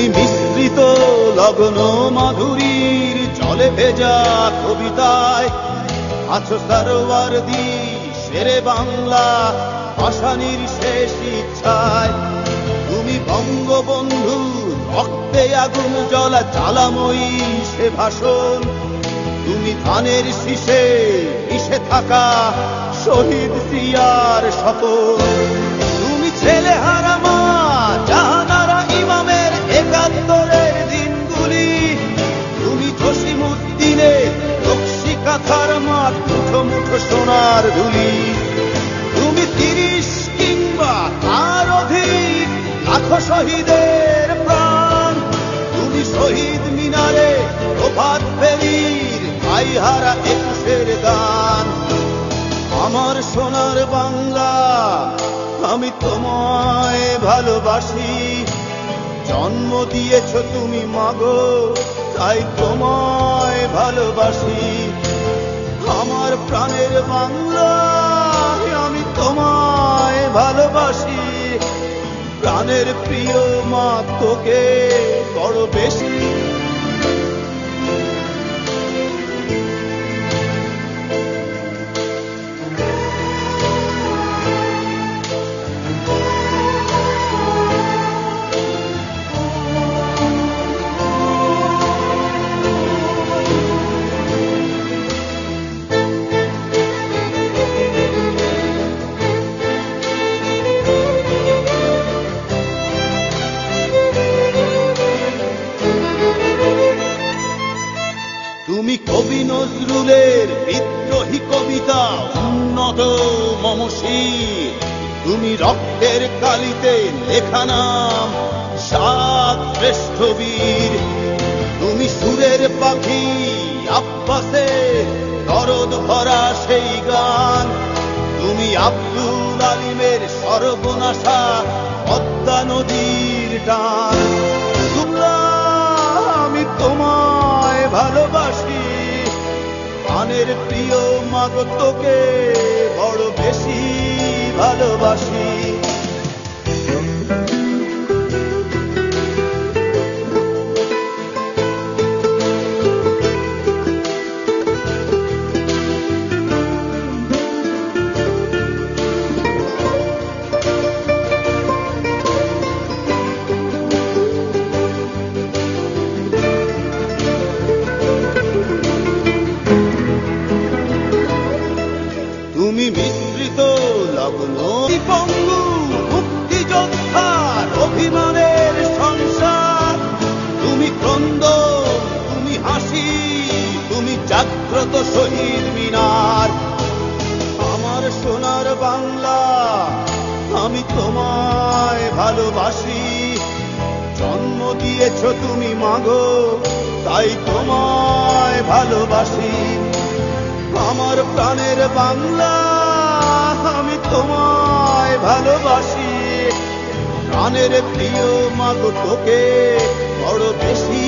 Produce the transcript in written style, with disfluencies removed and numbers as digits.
তুমি মিশ্রিত লগ্ন মাধুরীর জলে ভেজা কবিতায় আছো সরওয়ারদি শেরে বাংলা ভাষানির শেষ ইচ্ছায়। তুমি বঙ্গবন্ধু রক্তে আগুন জ্বলা জ্বালাময়ী সে ভাষণ। তুমি ধানের শীষে মিশে থাকা শহীদ জিয়ার শপথ। তুমি ছেলে হারা মা জাহানারা ইমামের একাত্তরের দিনগুলি। তুমি জসিমউদ্দিনের রক্সি কাঁথার মাঠ মুঠো মুঠো সোনার ধুলি। তুমি ৩০ কিংবা তার অধিক লাখো শহীদের প্রাণ। তুমি শহীদ মিনারে প্রভাত ফেরির ভাইহারা ২১-এর গান। আমার সোনার বাংলা আমি তোমায় ভালোবাসি। জন্ম দিয়েছ তুমি মাগো তাই তোমায় ভালোবাসি। আমার প্রাণের বাংলা আমি তোমায় ভালোবাসি। প্রাণের প্রিয় মা তোকে বড় বেশি। তুমি কবি নজরুলের বিদ্রোহী কবিতা উন্নত মমশীর। তুমি রক্তের কালিতে লেখা নাম ৭ শ্রেষ্ঠ বীর। তুমি সুরের পাখি আব্বাসের দরদ ভরা সেই গান। তুমি আব্দুল আলিমের সর্বনাশা পদ্মা নদীর টান। আমি তোমায় ভালোবাসি। প্রাণের প্রিয় মাগো তোকে বড় বেশি ভালোবাসি। তুমি মিশ্রিত লগ্ন পঙ্গু মুক্তিযোদ্ধার অভিমানের সংসার। তুমি ক্রন্দন তুমি হাসি তুমি জাগ্রত শহীদ মিনার। আমার সোনার বাংলা আমি তোমায় ভালোবাসি। জন্ম দিয়েছ তুমি মাগো তাই তোমায় ভালোবাসি। আমার প্রাণের বাংলা আমি তোমায় ভালোবাসি। প্রাণের প্রিয় মাগো তোকে বড় বেশি